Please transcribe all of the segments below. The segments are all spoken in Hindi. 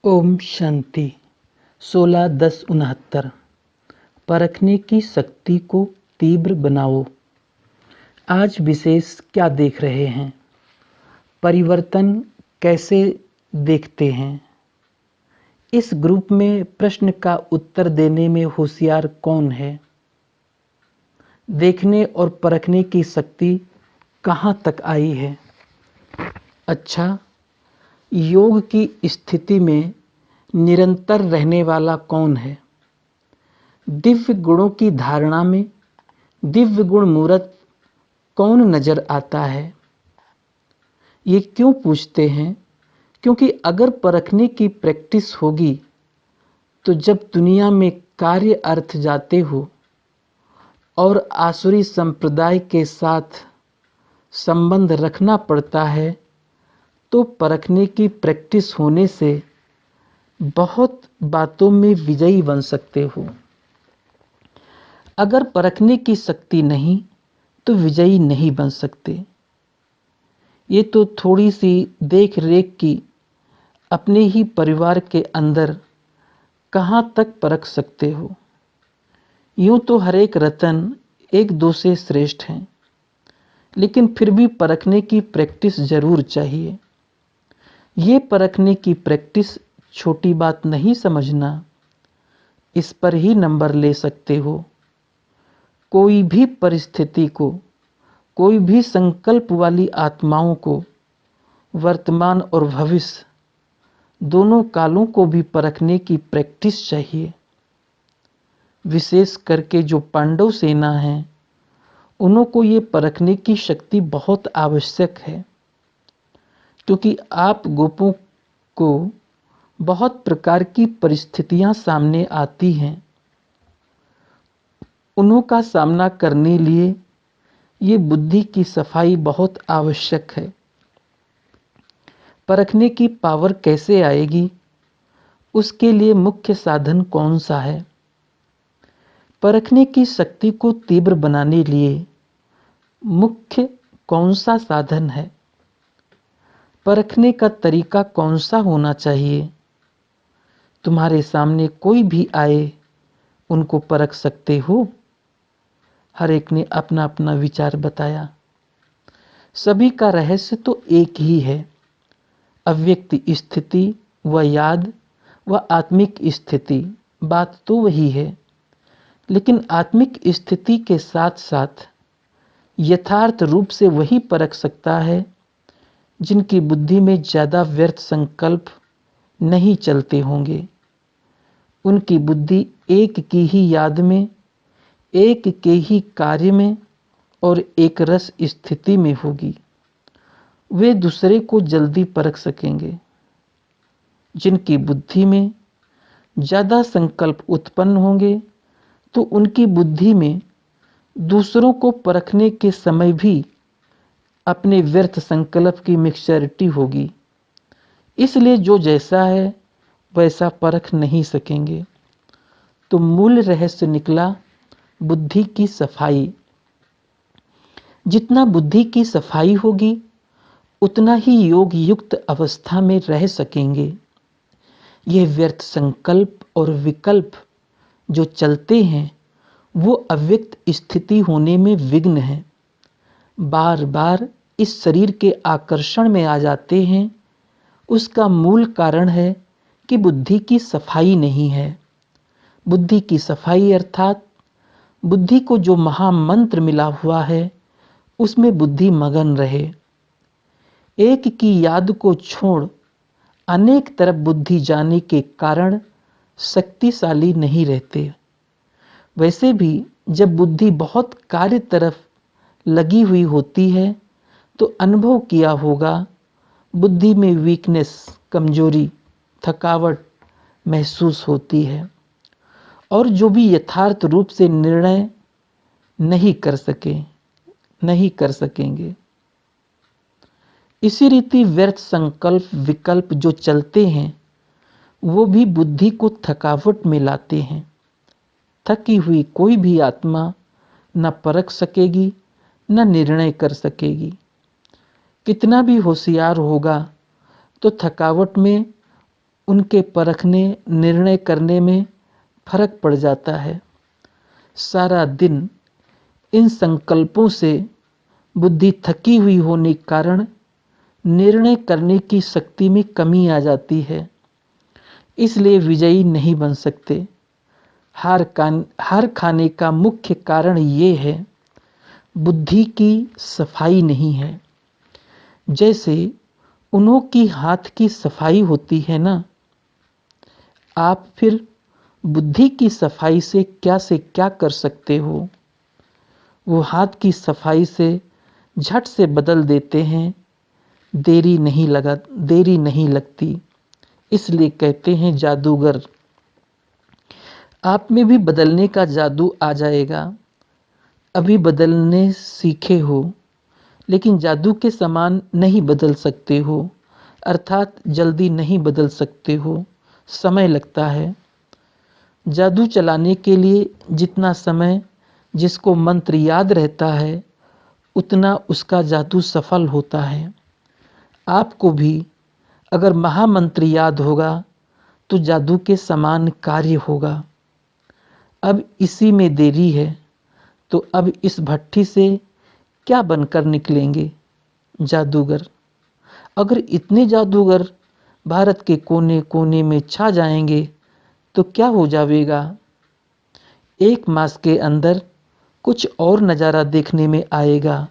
ओम शांति। 16/10/69। परखने की शक्ति को तीव्र बनाओ। आज विशेष क्या देख रहे हैं? परिवर्तन कैसे देखते हैं? इस ग्रुप में प्रश्न का उत्तर देने में होशियार कौन है? देखने और परखने की शक्ति कहाँ तक आई है? अच्छा, योग की स्थिति में निरंतर रहने वाला कौन है? दिव्य गुणों की धारणा में दिव्य गुण मूर्त कौन नजर आता है? ये क्यों पूछते हैं? क्योंकि अगर परखने की प्रैक्टिस होगी तो जब दुनिया में कार्य अर्थ जाते हो और आसुरी संप्रदाय के साथ संबंध रखना पड़ता है तो परखने की प्रैक्टिस होने से बहुत बातों में विजयी बन सकते हो। अगर परखने की शक्ति नहीं तो विजयी नहीं बन सकते। ये तो थोड़ी सी देख रेख की अपने ही परिवार के अंदर कहाँ तक परख सकते हो। यूं तो हर एक रतन एक दो से श्रेष्ठ हैं, लेकिन फिर भी परखने की प्रैक्टिस जरूर चाहिए। ये परखने की प्रैक्टिस छोटी बात नहीं समझना, इस पर ही नंबर ले सकते हो। कोई भी परिस्थिति को, कोई भी संकल्प वाली आत्माओं को, वर्तमान और भविष्य दोनों कालों को भी परखने की प्रैक्टिस चाहिए। विशेष करके जो पांडव सेना है, उन्हों को ये परखने की शक्ति बहुत आवश्यक है, क्योंकि आप गोपों को बहुत प्रकार की परिस्थितियां सामने आती हैं। उन्हों का सामना करने लिए ये बुद्धि की सफाई बहुत आवश्यक है। परखने की पावर कैसे आएगी? उसके लिए मुख्य साधन कौन सा है? परखने की शक्ति को तीव्र बनाने लिए मुख्य कौन सा साधन है? परखने का तरीका कौन सा होना चाहिए? तुम्हारे सामने कोई भी आए, उनको परख सकते हो? हर एक ने अपना अपना विचार बताया। सभी का रहस्य तो एक ही है, अव्यक्त स्थिति व याद व आत्मिक स्थिति। बात तो वही है, लेकिन आत्मिक स्थिति के साथ साथ यथार्थ रूप से वही परख सकता है जिनकी बुद्धि में ज़्यादा व्यर्थ संकल्प नहीं चलते होंगे। उनकी बुद्धि एक की ही याद में, एक के ही कार्य में और एक रस स्थिति में होगी। वे दूसरे को जल्दी परख सकेंगे। जिनकी बुद्धि में ज़्यादा संकल्प उत्पन्न होंगे तो उनकी बुद्धि में दूसरों को परखने के समय भी अपने व्यर्थ संकल्प की मिक्सचरिटी होगी। इसलिए जो जैसा है वैसा परख नहीं सकेंगे। तो मूल रहस्य निकला बुद्धि की सफाई। जितना बुद्धि की सफाई होगी उतना ही योग युक्त अवस्था में रह सकेंगे। यह व्यर्थ संकल्प और विकल्प जो चलते हैं वो अव्यक्त स्थिति होने में विघ्न है। बार बार इस शरीर के आकर्षण में आ जाते हैं। उसका मूल कारण है कि बुद्धि की सफाई नहीं है। बुद्धि की सफाई अर्थात बुद्धि को जो महामंत्र मिला हुआ है उसमें बुद्धि मगन रहे। एक की याद को छोड़ अनेक तरफ बुद्धि जाने के कारण शक्तिशाली नहीं रहते। वैसे भी जब बुद्धि बहुत कार्य तरफ लगी हुई होती है तो अनुभव किया होगा बुद्धि में वीकनेस, कमजोरी, थकावट महसूस होती है और जो भी यथार्थ रूप से निर्णय नहीं कर सकेंगे। इसी रीति व्यर्थ संकल्प विकल्प जो चलते हैं वो भी बुद्धि को थकावट में लाते हैं। थकी हुई कोई भी आत्मा न परख सकेगी न निर्णय कर सकेगी। कितना भी होशियार होगा तो थकावट में उनके परखने निर्णय करने में फर्क पड़ जाता है। सारा दिन इन संकल्पों से बुद्धि थकी हुई होने के कारण निर्णय करने की शक्ति में कमी आ जाती है, इसलिए विजयी नहीं बन सकते। हार खाने का मुख्य कारण ये है, बुद्धि की सफाई नहीं है। जैसे उन्हों की हाथ की सफाई होती है ना, आप फिर बुद्धि की सफाई से क्या कर सकते हो। वो हाथ की सफाई से झट से बदल देते हैं, देरी नहीं लगती। इसलिए कहते हैं जादूगर। आप में भी बदलने का जादू आ जाएगा। अभी बदलने सीखे हो, लेकिन जादू के समान नहीं बदल सकते हो, अर्थात जल्दी नहीं बदल सकते हो, समय लगता है। जादू चलाने के लिए जितना समय जिसको मंत्र याद रहता है, उतना उसका जादू सफल होता है। आपको भी अगर महामंत्र याद होगा तो जादू के समान कार्य होगा। अब इसी में देरी है, तो अब इस भट्ठी से क्या बनकर निकलेंगे जादूगर। अगर इतने जादूगर भारत के कोने कोने में छा जाएंगे तो क्या हो जाएगा। 1 मास के अंदर कुछ और नज़ारा देखने में आएगा।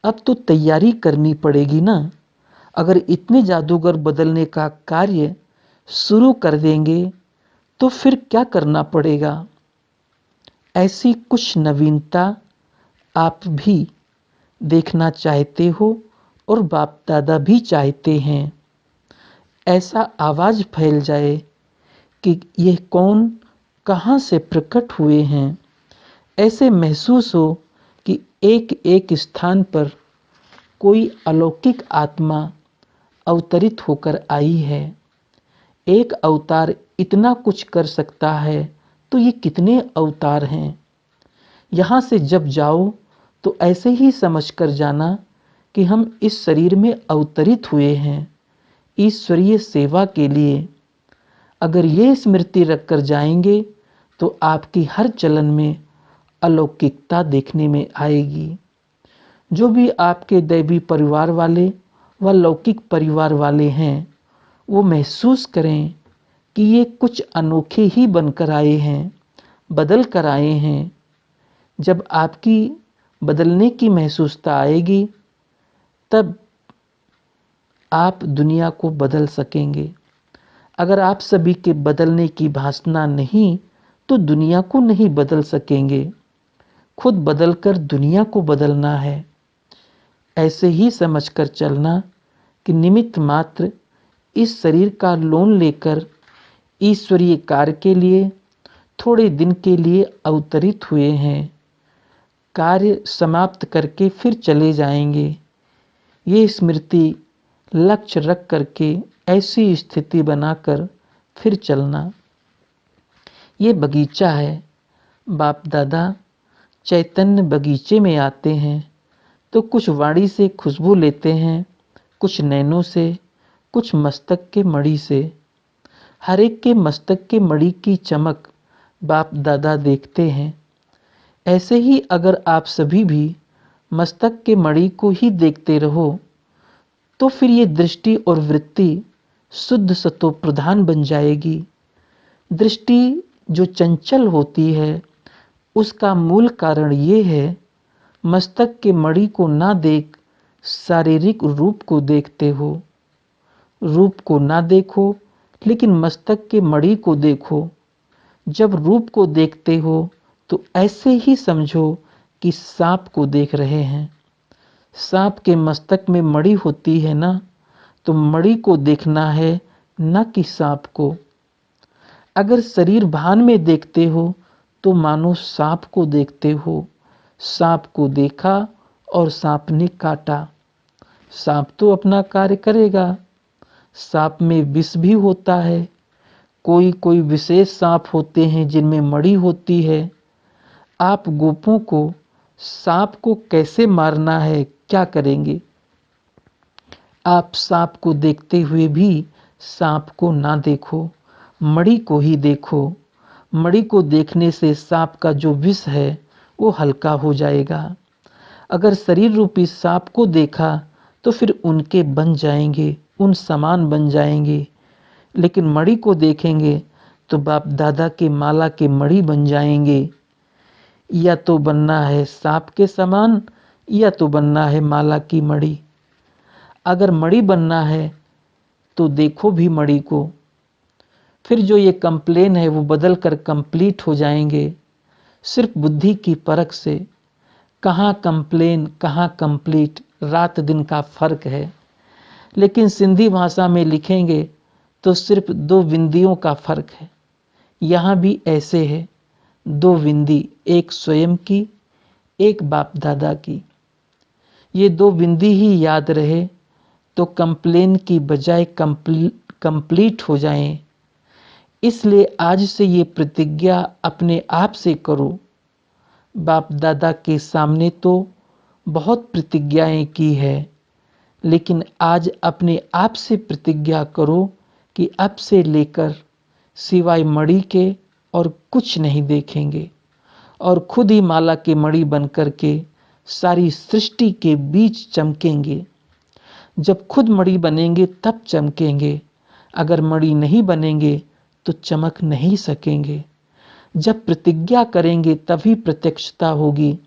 अब तो तैयारी करनी पड़ेगी ना। अगर इतने जादूगर बदलने का कार्य शुरू कर देंगे तो फिर क्या करना पड़ेगा। ऐसी कुछ नवीनता आप भी देखना चाहते हो और बाप दादा भी चाहते हैं। ऐसा आवाज़ फैल जाए कि ये कौन कहाँ से प्रकट हुए हैं। ऐसे महसूस हो कि एक एक स्थान पर कोई अलौकिक आत्मा अवतरित होकर आई है। एक अवतार इतना कुछ कर सकता है तो ये कितने अवतार हैं। यहाँ से जब जाओ तो ऐसे ही समझकर जाना कि हम इस शरीर में अवतरित हुए हैं ईश्वरीय सेवा के लिए। अगर ये स्मृति रखकर जाएंगे तो आपकी हर चलन में अलौकिकता देखने में आएगी। जो भी आपके दैवी परिवार वाले व लौकिक परिवार वाले हैं, वो महसूस करें कि ये कुछ अनोखे ही बनकर आए हैं, बदल कर आए हैं। जब आपकी बदलने की महसूसता आएगी, तब आप दुनिया को बदल सकेंगे। अगर आप सभी के बदलने की वासना नहीं, तो दुनिया को नहीं बदल सकेंगे। खुद बदलकर दुनिया को बदलना है। ऐसे ही समझकर चलना कि निमित्त मात्र इस शरीर का लोन लेकर ईश्वरीय कार्य के लिए थोड़े दिन के लिए अवतरित हुए हैं। कार्य समाप्त करके फिर चले जाएंगे। ये स्मृति लक्ष्य रख करके ऐसी स्थिति बनाकर फिर चलना। ये बगीचा है। बाप दादा चैतन्य बगीचे में आते हैं तो कुछ वाणी से खुशबू लेते हैं, कुछ नैनों से, कुछ मस्तक के मणि से। हर एक के मस्तक के मणि की चमक बाप दादा देखते हैं। ऐसे ही अगर आप सभी भी मस्तक के मणि को ही देखते रहो तो फिर ये दृष्टि और वृत्ति शुद्ध सतो प्रधान बन जाएगी। दृष्टि जो चंचल होती है, उसका मूल कारण ये है, मस्तक के मणि को ना देख शारीरिक रूप को देखते हो। रूप को ना देखो, लेकिन मस्तक के मणि को देखो। जब रूप को देखते हो तो ऐसे ही समझो कि सांप को देख रहे हैं। सांप के मस्तक में मणि होती है ना, तो मणि को देखना है, न कि सांप को। अगर शरीर भान में देखते हो तो मानो सांप को देखते हो। सांप को देखा और सांप ने काटा। सांप तो अपना कार्य करेगा। सांप में विष भी होता है। कोई कोई विशेष सांप होते हैं जिनमें मणि होती है। आप गोपों को सांप को कैसे मारना है क्या करेंगे। आप सांप को देखते हुए भी सांप को ना देखो, मणि को ही देखो। मणि को देखने से सांप का जो विष है वो हल्का हो जाएगा। अगर शरीर रूपी सांप को देखा तो फिर उनके बन जाएंगे, उन समान बन जाएंगे। लेकिन मणि को देखेंगे तो बाप दादा के माला के मणि बन जाएंगे। या तो बनना है सांप के समान या तो बनना है माला की मणि। अगर मणि बनना है तो देखो भी मणि को, फिर जो ये कंप्लेन है वो बदल कर कंप्लीट हो जाएंगे। सिर्फ बुद्धि की परख से कहाँ कंप्लेन कहाँ कंप्लीट, रात दिन का फर्क है। लेकिन सिंधी भाषा में लिखेंगे तो सिर्फ दो बिंदियों का फर्क है। यहाँ भी ऐसे है, दो बिंदी, एक स्वयं की, एक बाप दादा की। ये दो बिंदी ही याद रहे तो कंप्लेन की बजाय कंप्लीट हो जाएं। इसलिए आज से ये प्रतिज्ञा अपने आप से करो। बाप दादा के सामने तो बहुत प्रतिज्ञाएं की है, लेकिन आज अपने आप से प्रतिज्ञा करो कि अब से लेकर सिवाय मणि के और कुछ नहीं देखेंगे, और खुद ही माला के मणि बन कर के सारी सृष्टि के बीच चमकेंगे। जब खुद मणि बनेंगे तब चमकेंगे, अगर मणि नहीं बनेंगे तो चमक नहीं सकेंगे। जब प्रतिज्ञा करेंगे तभी प्रत्यक्षता होगी।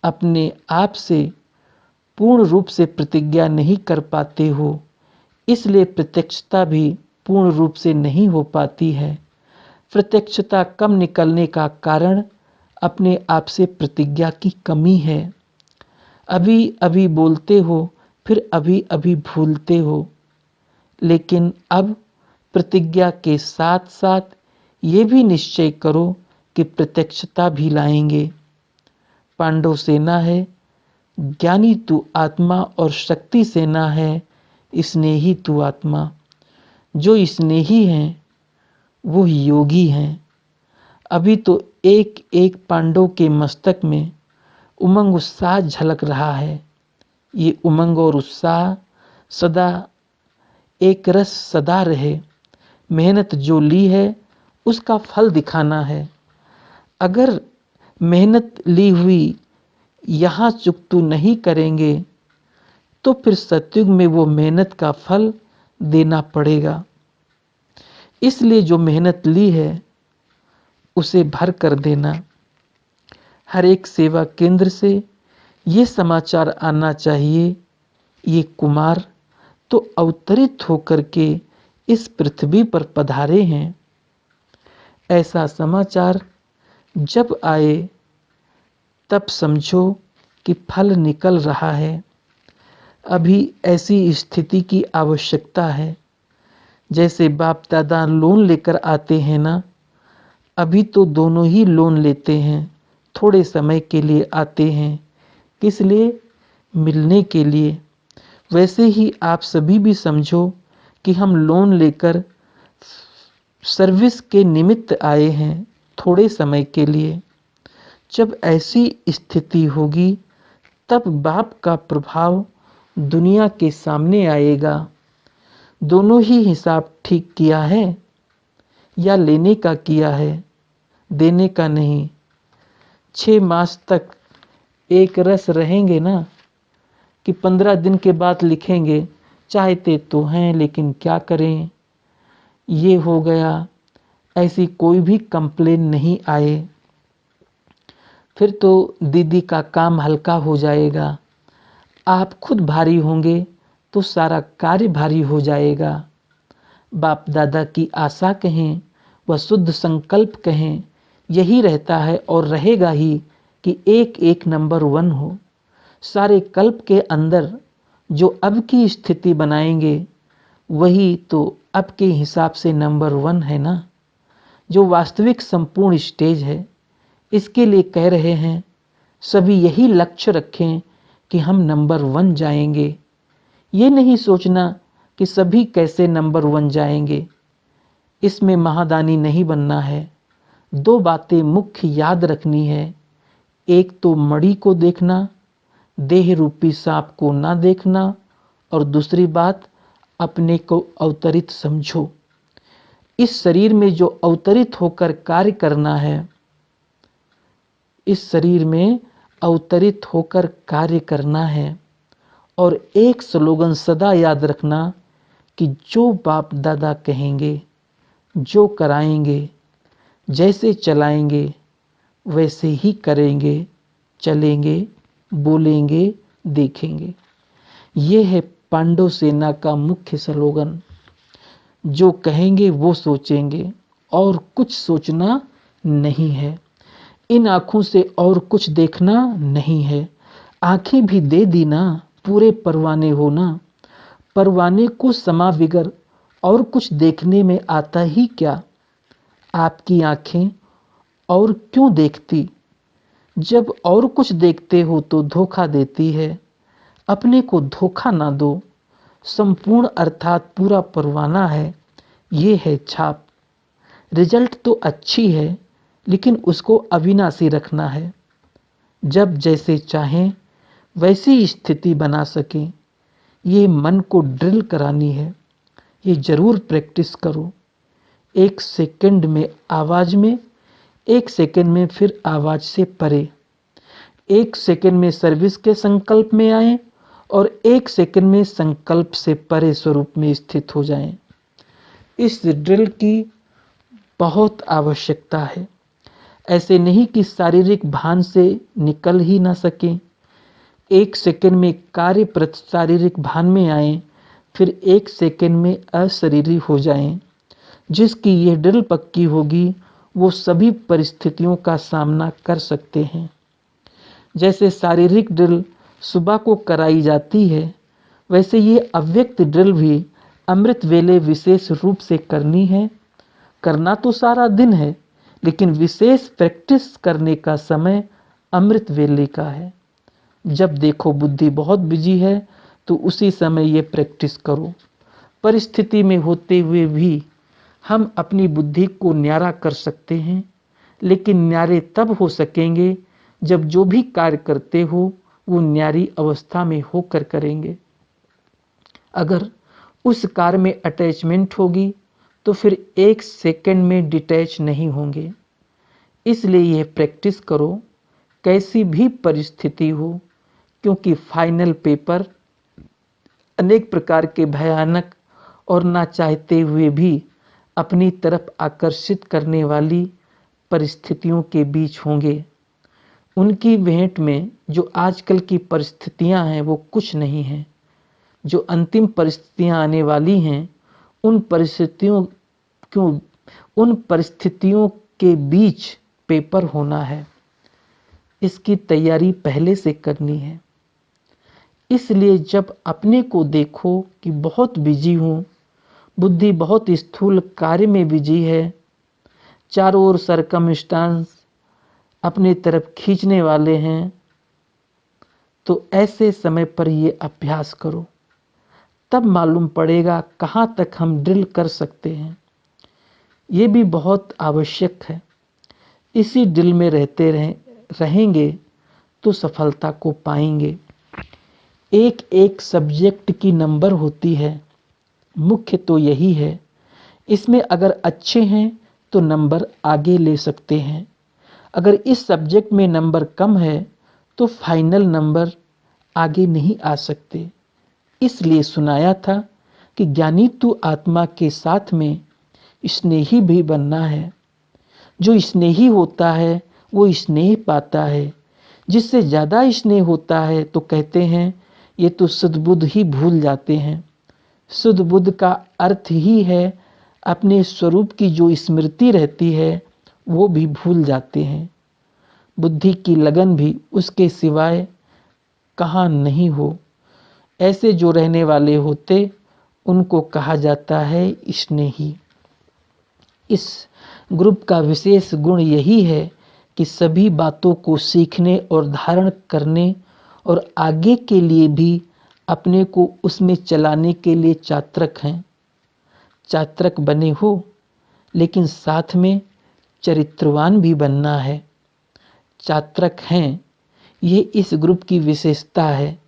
अपने आप से पूर्ण रूप से प्रतिज्ञा नहीं कर पाते हो, इसलिए प्रत्यक्षता भी पूर्ण रूप से नहीं हो पाती है। प्रत्यक्षता कम निकलने का कारण अपने आप से प्रतिज्ञा की कमी है। अभी अभी बोलते हो, फिर अभी अभी भूलते हो। लेकिन अब प्रतिज्ञा के साथ साथ ये भी निश्चय करो कि प्रत्यक्षता भी लाएंगे। पांडव सेना है, ज्ञानी तू आत्मा, और शक्ति सेना है, स्नेही तू आत्मा। जो स्नेही हैं वो योगी हैं। अभी तो एक एक पांडव के मस्तक में उमंग उत्साह झलक रहा है। ये उमंग और उत्साह सदा एक रस सदा रहे। मेहनत जो ली है उसका फल दिखाना है। अगर मेहनत ली हुई यहाँ चुकतू नहीं करेंगे तो फिर सतयुग में वो मेहनत का फल देना पड़ेगा। इसलिए जो मेहनत ली है उसे भर कर देना। हर एक सेवा केंद्र से ये समाचार आना चाहिए, ये कुमार तो अवतरित होकर के इस पृथ्वी पर पधारे हैं। ऐसा समाचार जब आए तब समझो कि फल निकल रहा है। अभी ऐसी स्थिति की आवश्यकता है। जैसे बाप दादा लोन लेकर आते हैं ना, अभी तो दोनों ही लोन लेते हैं। थोड़े समय के लिए आते हैं, किस लिए? मिलने के लिए। वैसे ही आप सभी भी समझो कि हम लोन लेकर सर्विस के निमित्त आए हैं, थोड़े समय के लिए। जब ऐसी स्थिति होगी तब बाप का प्रभाव दुनिया के सामने आएगा। दोनों ही हिसाब ठीक किया है या लेने का किया है, देने का नहीं। 6 मास तक एक रस रहेंगे ना, कि 15 दिन के बाद लिखेंगे चाहते तो हैं लेकिन क्या करें, ये हो गया। ऐसी कोई भी कंप्लेन नहीं आए, फिर तो दीदी का काम हल्का हो जाएगा। आप खुद भारी होंगे तो सारा कार्य भारी हो जाएगा। बाप दादा की आशा कहें व शुद्ध संकल्प कहें, यही रहता है और रहेगा ही कि एक एक नंबर 1 हो। सारे कल्प के अंदर जो अब की स्थिति बनाएंगे वही तो अब के हिसाब से नंबर 1 है ना, जो वास्तविक संपूर्ण स्टेज है। इसके लिए कह रहे हैं सभी यही लक्ष्य रखें कि हम नंबर 1 जाएंगे। ये नहीं सोचना कि सभी कैसे नंबर 1 जाएंगे, इसमें महादानी नहीं बनना है। 2 बातें मुख्य याद रखनी है। एक तो मणि को देखना, देह रूपी सांप को ना देखना, और दूसरी बात अपने को अवतरित समझो। इस शरीर में जो अवतरित होकर कार्य करना है, इस शरीर में अवतरित होकर कार्य करना है। और एक स्लोगन सदा याद रखना कि जो बाप दादा कहेंगे, जो कराएंगे, जैसे चलाएंगे वैसे ही करेंगे, चलेंगे, बोलेंगे, देखेंगे। ये है पांडव सेना का मुख्य स्लोगन। जो कहेंगे वो सोचेंगे और कुछ सोचना नहीं है। इन आँखों से और कुछ देखना नहीं है। आँखें भी दे दी ना, पूरे परवाने हो ना। परवाने को समा बिगर और कुछ देखने में आता ही क्या। आपकी आँखें और क्यों देखती, जब और कुछ देखते हो तो धोखा देती है। अपने को धोखा ना दो। संपूर्ण अर्थात पूरा परवाना है, ये है छाप। रिजल्ट तो अच्छी है लेकिन उसको अविनाशी रखना है। जब जैसे चाहें वैसी स्थिति बना सकें, ये मन को ड्रिल करानी है। ये जरूर प्रैक्टिस करो। 1 सेकंड में आवाज़ में, 1 सेकंड में फिर आवाज़ से परे, 1 सेकंड में सर्विस के संकल्प में आए और 1 सेकंड में संकल्प से परे स्वरूप में स्थित हो जाएं। इस ड्रिल की बहुत आवश्यकता है। ऐसे नहीं कि शारीरिक भान से निकल ही ना सकें। 1 सेकंड में कार्य प्रति शारीरिक भान में आए, फिर 1 सेकंड में अशरीरी हो जाएं। जिसकी ये ड्रिल पक्की होगी वो सभी परिस्थितियों का सामना कर सकते हैं। जैसे शारीरिक ड्रिल सुबह को कराई जाती है, वैसे ये अव्यक्त ड्रिल भी अमृत वेले विशेष रूप से करनी है। करना तो सारा दिन है, लेकिन विशेष प्रैक्टिस करने का समय अमृत वेले का है। जब देखो बुद्धि बहुत बिजी है तो उसी समय ये प्रैक्टिस करो। परिस्थिति में होते हुए भी हम अपनी बुद्धि को न्यारा कर सकते हैं, लेकिन न्यारे तब हो सकेंगे जब जो भी कार्य करते हो वो न्यारी अवस्था में होकर करेंगे। अगर उस कार्य में अटैचमेंट होगी तो फिर 1 सेकंड में डिटैच नहीं होंगे। इसलिए यह प्रैक्टिस करो कैसी भी परिस्थिति हो, क्योंकि फाइनल पेपर अनेक प्रकार के भयानक और ना चाहते हुए भी अपनी तरफ आकर्षित करने वाली परिस्थितियों के बीच होंगे। उनकी भेंट में जो आजकल की परिस्थितियां हैं वो कुछ नहीं हैं। जो अंतिम परिस्थितियां आने वाली हैं उन परिस्थितियों के बीच पेपर होना है। इसकी तैयारी पहले से करनी है। इसलिए जब अपने को देखो कि बहुत बिजी हूँ, बुद्धि बहुत स्थूल कार्य में बिजी है, चारों ओर सरकमस्टांस अपने तरफ खींचने वाले हैं, तो ऐसे समय पर ये अभ्यास करो। तब मालूम पड़ेगा कहाँ तक हम ड्रिल कर सकते हैं। ये भी बहुत आवश्यक है। इसी ड्रिल में रहेंगे तो सफलता को पाएंगे। एक एक सब्जेक्ट की नंबर होती है, मुख्य तो यही है। इसमें अगर अच्छे हैं तो नंबर आगे ले सकते हैं। अगर इस सब्जेक्ट में नंबर कम है तो फाइनल नंबर आगे नहीं आ सकते। इसलिए सुनाया था कि ज्ञानी तू आत्मा के साथ में स्नेही भी बनना है। जो स्नेही होता है वो स्नेह पाता है। जिससे ज़्यादा स्नेह होता है तो कहते हैं ये तो सद्बुद्ध ही भूल जाते हैं। शुद्ध बुद्ध का अर्थ ही है अपने स्वरूप की जो स्मृति रहती है वो भी भूल जाते हैं। बुद्धि की लगन भी उसके सिवाय कहाँ नहीं हो। ऐसे जो रहने वाले होते उनको कहा जाता है स्नेही। इस ग्रुप का विशेष गुण यही है कि सभी बातों को सीखने और धारण करने और आगे के लिए भी अपने को उसमें चलाने के लिए चात्रक हैं। चात्रक बने हो लेकिन साथ में चरित्रवान भी बनना है। चात्रक हैं, ये इस ग्रुप की विशेषता है,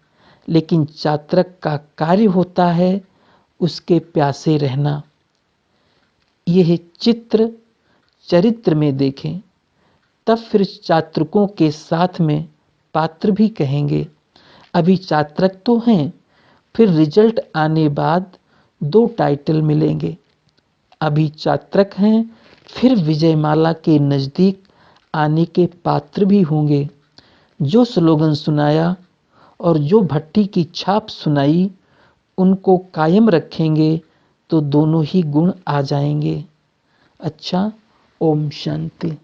लेकिन चात्रक का कार्य होता है उसके प्यासे रहना। यह चित्र चरित्र में देखें, तब फिर चात्रिकों के साथ में पात्र भी कहेंगे। अभी चात्रक तो हैं, फिर रिजल्ट आने बाद 2 टाइटल मिलेंगे। अभी चात्रक हैं, फिर विजयमाला के नज़दीक आने के पात्र भी होंगे। जो स्लोगन सुनाया और जो भट्टी की छाप सुनाई, उनको कायम रखेंगे तो दोनों ही गुण आ जाएंगे। अच्छा, ओम शांति।